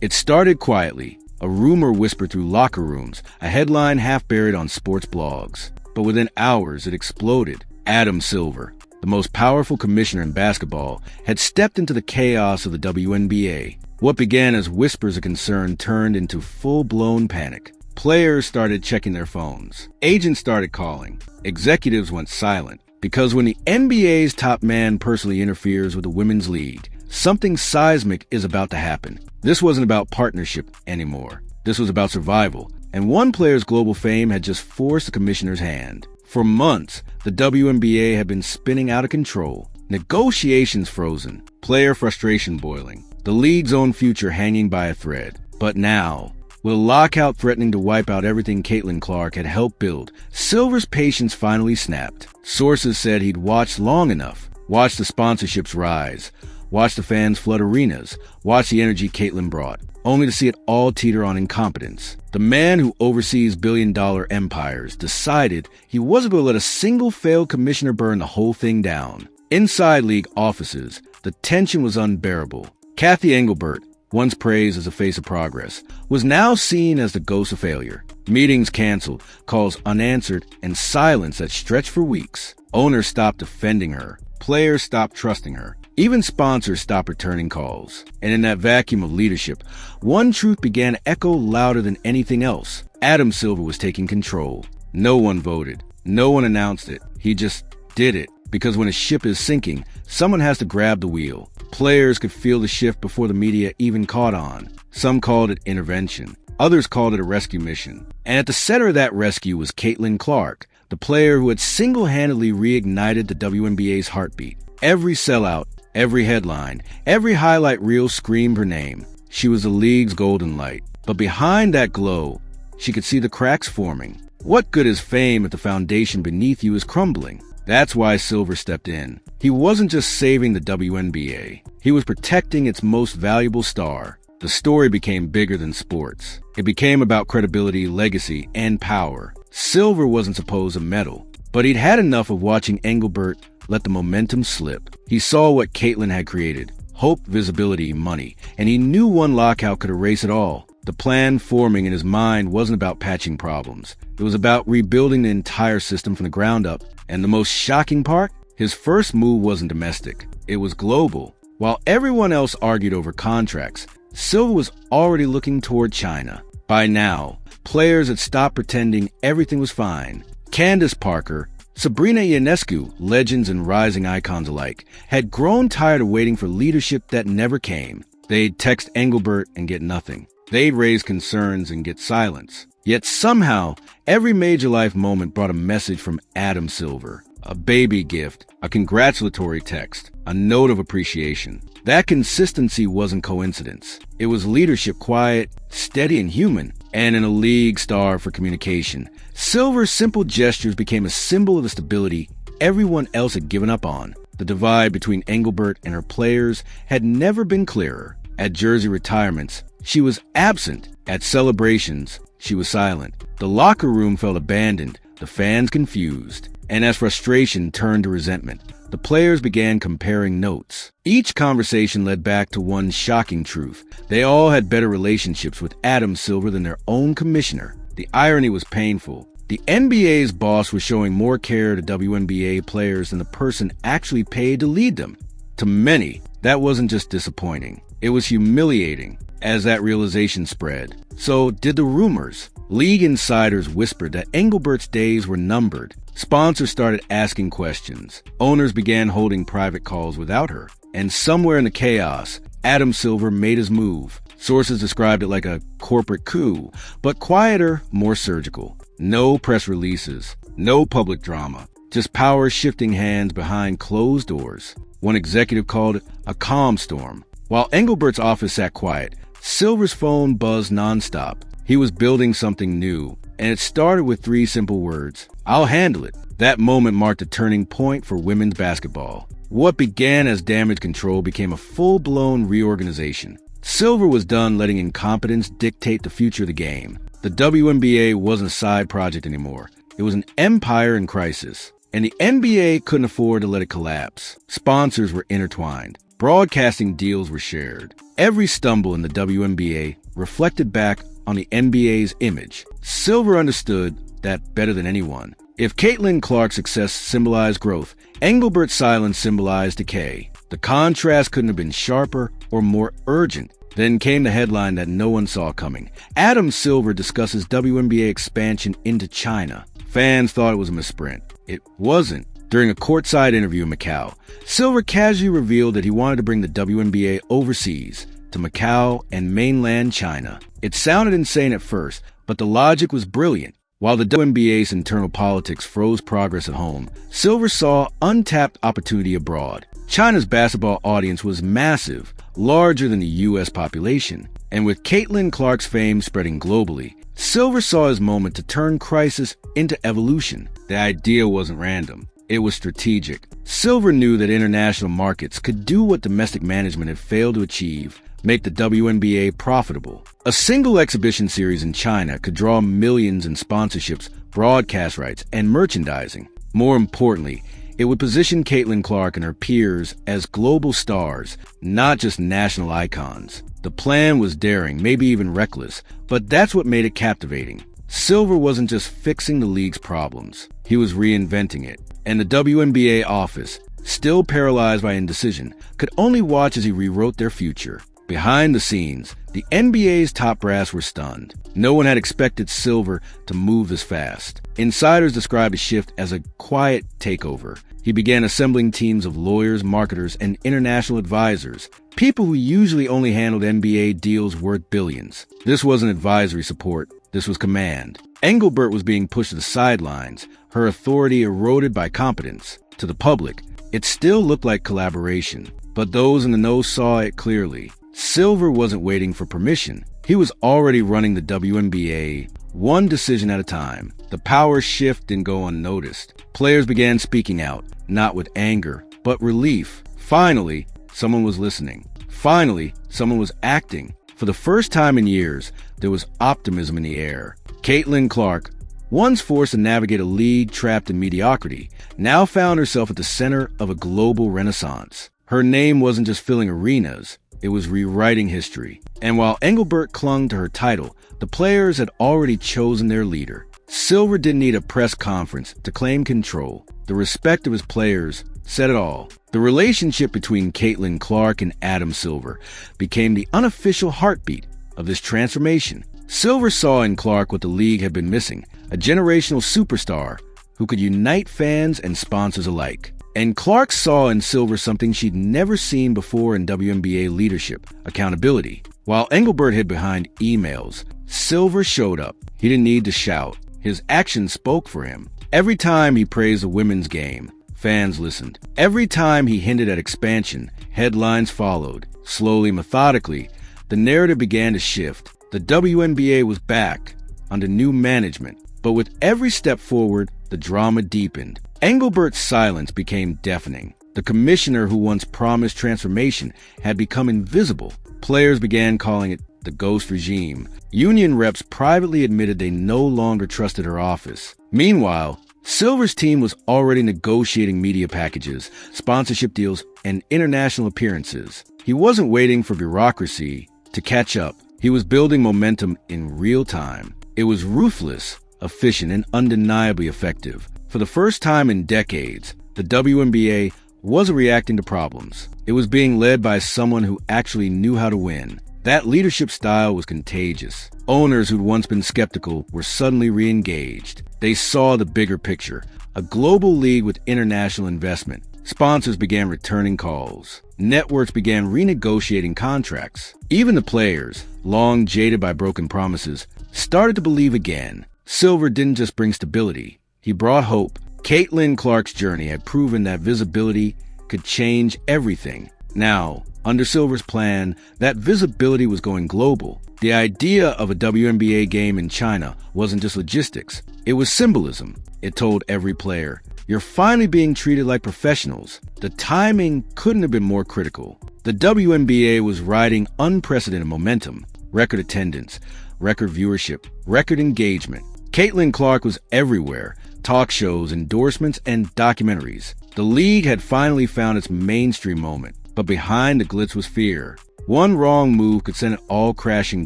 It started quietly, a rumor whispered through locker rooms, a headline half buried on sports blogs. But within hours, it exploded. Adam Silver, the most powerful commissioner in basketball, had stepped into the chaos of the WNBA. What began as whispers of concern turned into full-blown panic. Players started checking their phones. Agents started calling. Executives went silent. Because when the NBA's top man personally interferes with the women's league, something seismic is about to happen. This wasn't about partnership anymore. This was about survival. And one player's global fame had just forced the commissioner's hand. For months, the WNBA had been spinning out of control. Negotiations frozen. Player frustration boiling. The league's own future hanging by a thread. But now, with a lockout threatening to wipe out everything Caitlin Clark had helped build, Silver's patience finally snapped. Sources said he'd watched long enough, watched the sponsorships rise, watched the fans flood arenas, watched the energy Caitlin brought, only to see it all teeter on incompetence. The man who oversees billion-dollar empires decided he wasn't going to let a single failed commissioner burn the whole thing down. Inside league offices, the tension was unbearable. Cathy Engelbert, once praised as a face of progress, was now seen as the ghost of failure. Meetings canceled, calls unanswered, and silence that stretched for weeks. Owners stopped defending her. Players stopped trusting her. Even sponsors stopped returning calls. And in that vacuum of leadership, one truth began to echo louder than anything else. Adam Silver was taking control. No one voted. No one announced it. He just did it. Because when a ship is sinking, someone has to grab the wheel. Players could feel the shift before the media even caught on. Some called it intervention. Others called it a rescue mission. And at the center of that rescue was Caitlin Clark, the player who had single-handedly reignited the WNBA's heartbeat. Every sellout, every headline, every highlight reel screamed her name. She was the league's golden light. But behind that glow, she could see the cracks forming. What good is fame if the foundation beneath you is crumbling? That's why Silver stepped in. He wasn't just saving the WNBA. He was protecting its most valuable star. The story became bigger than sports. It became about credibility, legacy, and power. Silver wasn't supposed to meddle, but he'd had enough of watching Engelbert let the momentum slip. He saw what Caitlin had created: hope, visibility, money, and he knew one lockout could erase it all. The plan forming in his mind wasn't about patching problems. It was about rebuilding the entire system from the ground up. And the most shocking part? His first move wasn't domestic. It was global. While everyone else argued over contracts, Silver was already looking toward China. By now, players had stopped pretending everything was fine. Candace Parker, Sabrina Ionescu, legends and rising icons alike, had grown tired of waiting for leadership that never came. They'd text Engelbert and get nothing. They'd raise concerns and get silence. Yet somehow, every major life moment brought a message from Adam Silver. A baby gift, a congratulatory text, a note of appreciation. That consistency wasn't coincidence. It was leadership, quiet, steady, and human. And in a league starved for communication, Silver's simple gestures became a symbol of the stability everyone else had given up on. The divide between Engelbert and her players had never been clearer. At jersey retirements, she was absent. At celebrations, she was silent. The locker room felt abandoned, the fans confused. And as frustration turned to resentment, the players began comparing notes. Each conversation led back to one shocking truth. They all had better relationships with Adam Silver than their own commissioner. The irony was painful. The NBA's boss was showing more care to WNBA players than the person actually paid to lead them. To many, that wasn't just disappointing. It was humiliating. As that realization spread, so did the rumors. League insiders whispered that Engelbert's days were numbered. Sponsors started asking questions. Owners began holding private calls without her. And somewhere in the chaos, Adam Silver made his move. Sources described it like a corporate coup, but quieter, more surgical. No press releases, no public drama, just power shifting hands behind closed doors. One executive called it a calm storm. While Engelbert's office sat quiet, Silver's phone buzzed nonstop. He was building something new, and it started with 3 simple words: "I'll handle it." That moment marked a turning point for women's basketball. What began as damage control became a full-blown reorganization. Silver was done letting incompetence dictate the future of the game. The WNBA wasn't a side project anymore. It was an empire in crisis, and the NBA couldn't afford to let it collapse. Sponsors were intertwined. Broadcasting deals were shared. Every stumble in the WNBA reflected back on the NBA's image. Silver understood that better than anyone. If Caitlin Clark's success symbolized growth, Engelbert's silence symbolized decay. The contrast couldn't have been sharper or more urgent. Then came the headline that no one saw coming. Adam Silver discusses WNBA expansion into China. Fans thought it was a misprint. It wasn't. During a courtside interview in Macau, Silver casually revealed that he wanted to bring the WNBA overseas, to Macau and mainland China. It sounded insane at first, but the logic was brilliant. While the WNBA's internal politics froze progress at home, Silver saw untapped opportunity abroad. China's basketball audience was massive, larger than the U.S. population, and with Caitlin Clark's fame spreading globally, Silver saw his moment to turn crisis into evolution. The idea wasn't random. It was strategic. Silver knew that international markets could do what domestic management had failed to achieve, make the WNBA profitable. A single exhibition series in China could draw millions in sponsorships, broadcast rights, and merchandising. More importantly, it would position Caitlin Clark and her peers as global stars, not just national icons. The plan was daring, maybe even reckless, but that's what made it captivating. Silver wasn't just fixing the league's problems. He was reinventing it. And the WNBA office, still paralyzed by indecision, could only watch as he rewrote their future. Behind the scenes, the NBA's top brass were stunned. No one had expected Silver to move this fast. Insiders described the shift as a quiet takeover. He began assembling teams of lawyers, marketers, and international advisors, people who usually only handled NBA deals worth billions. This wasn't advisory support. This was command. Engelbert was being pushed to the sidelines, her authority eroded by competence. To the public, it still looked like collaboration, but those in the know saw it clearly. Silver wasn't waiting for permission. He was already running the WNBA, one decision at a time. The power shift didn't go unnoticed. Players began speaking out, not with anger, but relief. Finally, someone was listening. Finally, someone was acting. For the first time in years, there was optimism in the air. Caitlin Clark, once forced to navigate a league trapped in mediocrity, now found herself at the center of a global renaissance. Her name wasn't just filling arenas, it was rewriting history. And while Engelbert clung to her title, the players had already chosen their leader. Silver didn't need a press conference to claim control. The respect of his players said it all. The relationship between Caitlin Clark and Adam Silver became the unofficial heartbeat of this transformation. Silver saw in Clark what the league had been missing, a generational superstar who could unite fans and sponsors alike. And Clark saw in Silver something she'd never seen before in WNBA leadership, accountability. While Engelbert hid behind emails, Silver showed up. He didn't need to shout. His actions spoke for him. Every time he praised the women's game, fans listened. Every time he hinted at expansion, headlines followed. Slowly, methodically, the narrative began to shift. The WNBA was back under new management, but with every step forward, the drama deepened. Engelbert's silence became deafening. The commissioner who once promised transformation had become invisible. Players began calling it the ghost regime. Union reps privately admitted they no longer trusted her office. Meanwhile, Silver's team was already negotiating media packages, sponsorship deals, and international appearances. He wasn't waiting for bureaucracy to catch up. He was building momentum in real time. It was ruthless, efficient, and undeniably effective. For the first time in decades, the WNBA wasn't reacting to problems. It was being led by someone who actually knew how to win. That leadership style was contagious. Owners who'd once been skeptical were suddenly re-engaged. They saw the bigger picture, a global league with international investment. Sponsors began returning calls. Networks began renegotiating contracts. Even the players, long jaded by broken promises, started to believe again. Silver didn't just bring stability. He brought hope. Caitlin Clark's journey had proven that visibility could change everything. Now, under Silver's plan, that visibility was going global. The idea of a WNBA game in China wasn't just logistics. It was symbolism. It told every player, you're finally being treated like professionals. The timing couldn't have been more critical. The WNBA was riding unprecedented momentum, record attendance, record viewership, record engagement. Caitlin Clark was everywhere, talk shows, endorsements, and documentaries. The league had finally found its mainstream moment. but behind the glitz was fear. One wrong move could send it all crashing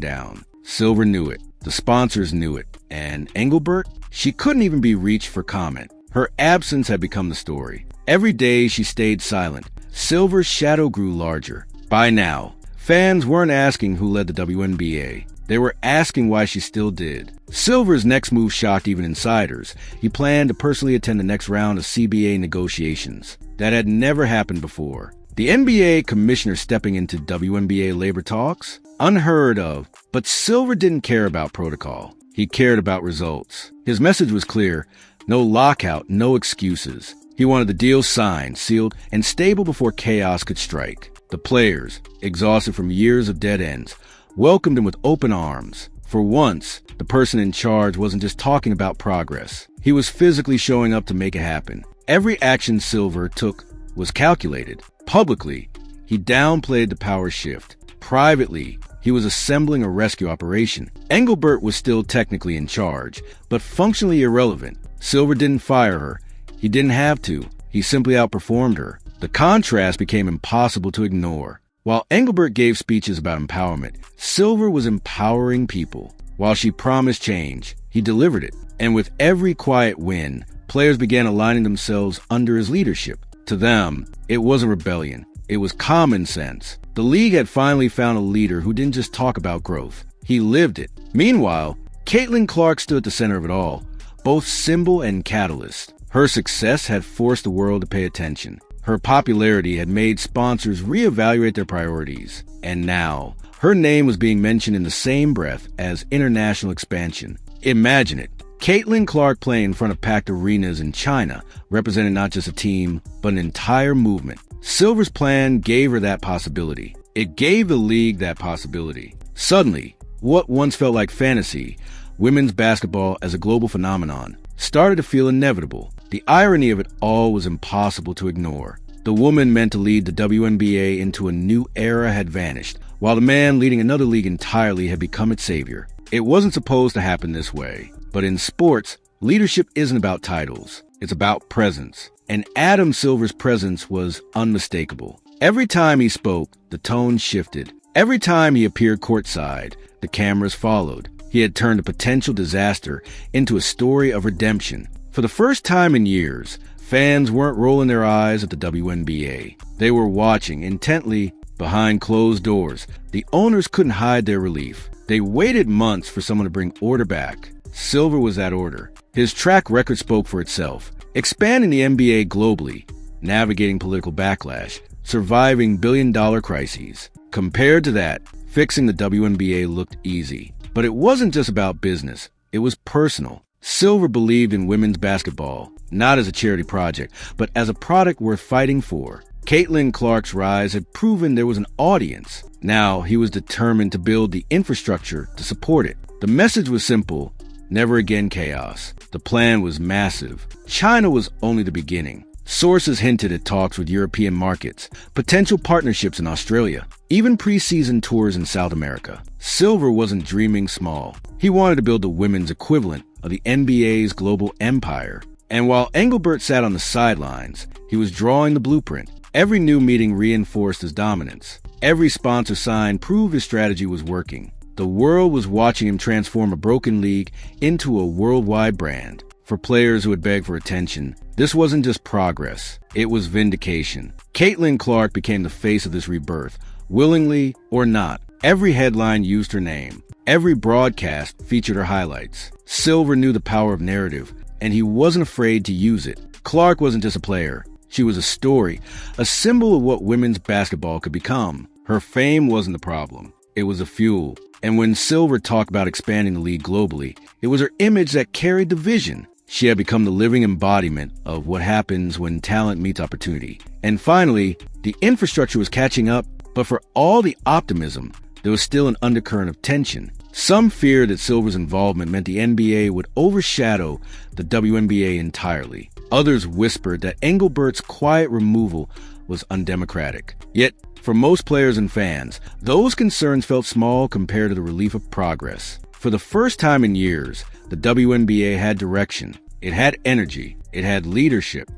down. Silver knew it. The sponsors knew it. And Engelbert? She couldn't even be reached for comment. Her absence had become the story. Every day she stayed silent. Silver's shadow grew larger. By now, fans weren't asking who led the WNBA. They were asking why she still did. Silver's next move shocked even insiders. He planned to personally attend the next round of CBA negotiations. That had never happened before. The NBA commissioner stepping into WNBA labor talks? Unheard of. But Silver didn't care about protocol. He cared about results. His message was clear. No lockout, no excuses. He wanted the deal signed, sealed, and stable before chaos could strike. The players, exhausted from years of dead ends, welcomed him with open arms. For once, the person in charge wasn't just talking about progress. He was physically showing up to make it happen. Every action Silver took was calculated. Publicly, he downplayed the power shift. Privately, he was assembling a rescue operation. Engelbert was still technically in charge, but functionally irrelevant. Silver didn't fire her. He didn't have to. He simply outperformed her. The contrast became impossible to ignore. While Engelbert gave speeches about empowerment, Silver was empowering people. While she promised change, he delivered it. And with every quiet win, players began aligning themselves under his leadership. To them, it wasn't rebellion. It was common sense. The league had finally found a leader who didn't just talk about growth. He lived it. Meanwhile, Caitlin Clark stood at the center of it all, both symbol and catalyst. Her success had forced the world to pay attention. Her popularity had made sponsors reevaluate their priorities. And now, her name was being mentioned in the same breath as international expansion. Imagine it. Caitlin Clark playing in front of packed arenas in China, representing not just a team, but an entire movement. Silver's plan gave her that possibility. It gave the league that possibility. Suddenly, what once felt like fantasy, women's basketball as a global phenomenon, started to feel inevitable. The irony of it all was impossible to ignore. The woman meant to lead the WNBA into a new era had vanished, while the man leading another league entirely had become its savior. It wasn't supposed to happen this way. But in sports, leadership isn't about titles. It's about presence. And Adam Silver's presence was unmistakable. Every time he spoke, the tone shifted. Every time he appeared courtside, the cameras followed. He had turned a potential disaster into a story of redemption. For the first time in years, fans weren't rolling their eyes at the WNBA. They were watching intently behind closed doors. The owners couldn't hide their relief. They waited months for someone to bring order back. Silver was that order. His track record spoke for itself. Expanding the NBA globally, navigating political backlash, surviving billion-dollar crises. Compared to that, fixing the WNBA looked easy. But it wasn't just about business. It was personal. Silver believed in women's basketball, not as a charity project, but as a product worth fighting for. Caitlin Clark's rise had proven there was an audience. Now he was determined to build the infrastructure to support it. The message was simple. Never again chaos. The plan was massive. China was only the beginning. Sources hinted at talks with European markets, potential partnerships in Australia, even preseason tours in South America. Silver wasn't dreaming small. He wanted to build the women's equivalent of the NBA's global empire. And while Engelbert sat on the sidelines, he was drawing the blueprint. Every new meeting reinforced his dominance. Every sponsor sign proved his strategy was working. The world was watching him transform a broken league into a worldwide brand. For players who had begged for attention, this wasn't just progress, it was vindication. Caitlin Clark became the face of this rebirth, willingly or not. Every headline used her name. Every broadcast featured her highlights. Silver knew the power of narrative, and he wasn't afraid to use it. Clark wasn't just a player. She was a story, a symbol of what women's basketball could become. Her fame wasn't the problem. It was the fuel. And when Silver talked about expanding the league globally, it was her image that carried the vision. She had become the living embodiment of what happens when talent meets opportunity. And finally, the infrastructure was catching up, but for all the optimism, there was still an undercurrent of tension. Some feared that Silver's involvement meant the NBA would overshadow the WNBA entirely. Others whispered that Engelbert's quiet removal was undemocratic. Yet, for most players and fans, those concerns felt small compared to the relief of progress. For the first time in years, the WNBA had direction. It had energy. It had leadership.